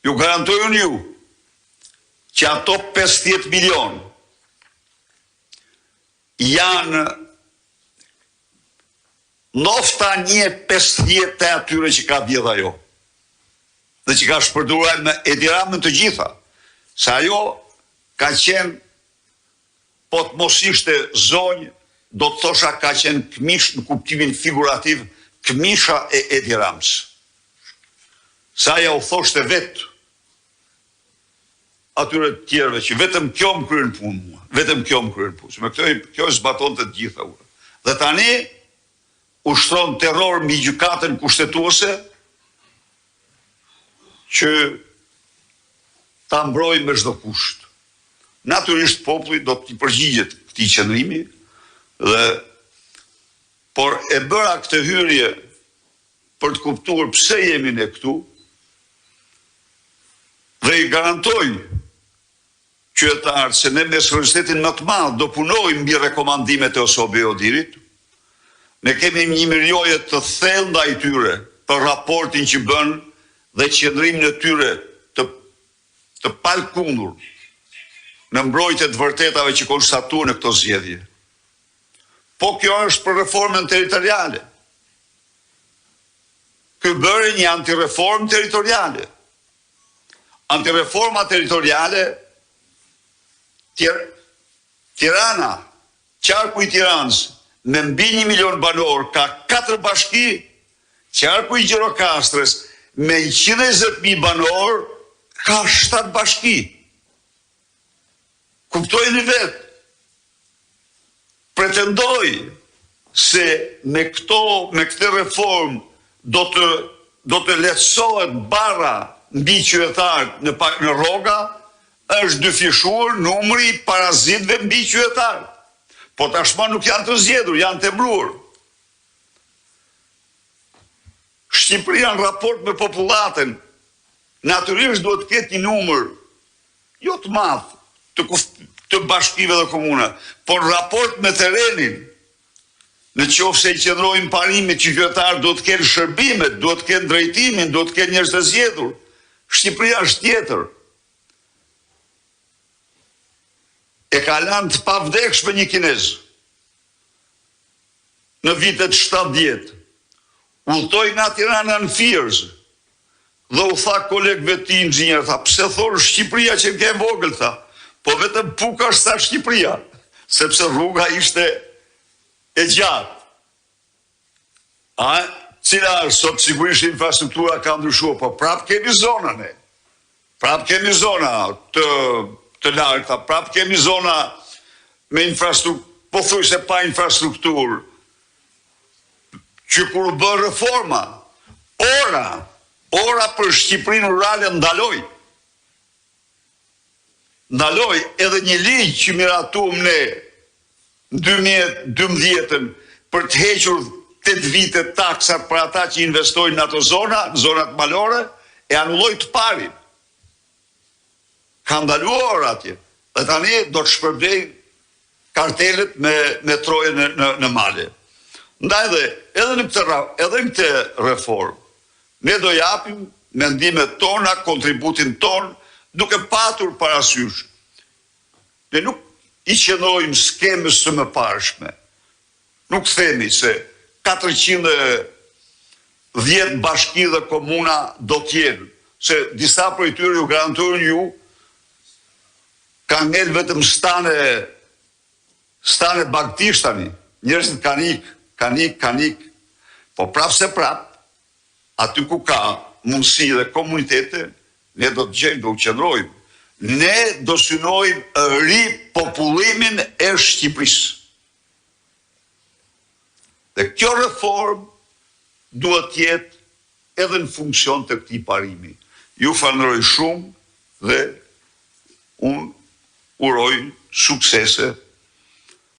ju garantojnë ju që ato 50 milion janë nofta 1/50 të atyre që ka vjedh ajo dhe që ka shpërduar me Edi Ramën të gjitha, se ajo ka qenë, po të mos ishte zonjë, do të thosha ka qenë këmish në kuptimin figurativ, këmisha e Edi Ramës. Sa aja u thoshte vetë atyre të tjerëve që vetëm kjo më kryen punë mua, vetëm kjo më kryen punë, se me kjo zbaton të gjitha ura. Dhe tani ushtron terror mbi gjykatën kushtetuese që ta mbroj me çdo kusht. Natyrisht populli do t'i përgjigjet këtij qëndrimi por e bëra këtë hyrje për të kuptuar pse jemi ne këtu dhe I garantoj qytetarët se ne me seriozitetin më të madh do punojmë mbi rekomandimet e OSOB-i Odirit. Ne kemi një mirëjoje të thellë ndaj tyre për raportin që bën dhe qëndrimin e tyre të palkundur në mbrojtje të vërtetave që konstatuan në këto zgjedhje. Po kjo është për reformën territoriale. Ky bëri një antireformë territoriale. Antireforma territoriale Tirana, qarku I Tiranës me mbi 1 milion banor ka 4 bashki, qarku I Gjirokastres me 120.000 banor ka 7 bashki. Kuptojnë vetë. Pretendoj se me këtë reformë do të lehtësohet barra mbi qytetarët në rroga, është dyfishuar numri I parazitëve mbi qytetarët. Po tashmë nuk janë të zgjedhur, janë të mbruar. Shqipëria në raport me popullatën natyrisht duhet të ketë një numër jo të madh të bashkive dhe komuna, por raport me terrenin, në qoftë se I qëndrojnë parimit që qytetarët do të kenë shërbimet, do të kenë drejtimin, do të kenë njerëz të zgjedhur. Shqipëria është tjetër. E ka lanë të pavdekshme një kinez. Në vitet 70, udhtoi nga Tirana në Fiers, dhe u tha kolegëve të tij inxhinier, tha, pse thonë Shqipëria që ke vogël, tha, po vetëm puka është tha Shqipëria, sepse rruga ishte e gjatë. Cila është sot sigurisht infrastruktura ka ndryshuar, po prap kemi zonën e. Prap kemi zona të larta, prap kemi zona me infrastrukturë, pothuajse pa infrastrukturë, që kur bë reforma, ora për Shqipërinë rurale ndaloi. Ndaloi edhe një ligj që miratuam ne në 2012 për të hequr 8 vite taksat për ata që investojnë në ato zona, zonat malore, e anulloi të parin. Ka ndaluar atje. Dhe tani do të shpërbej kartelet me troje në male. Ndaj dhe edhe në këtë reformë, ne do japim mendimet tona, kontributin ton, duke patur parasysh. Ne nuk I qëndrojmë skemës së mëparshme. Nuk themi se 410 bashki dhe komuna do t'jenë, se disa prej tyre ju garantojnë ju, ka ngel vetëm stane bagtishtani, njerëzit kanik, po prap se prap, aty ku ka mundësi dhe komunitete, ne do të gjejmë, do të qëndrojmë. Ne do synojmë ripopullimin e Shqipërisë. Dhe kjo reformë duhet të jetë edhe në funksion të këtij parimi. Ju falenderoj shumë dhe unë uroj suksese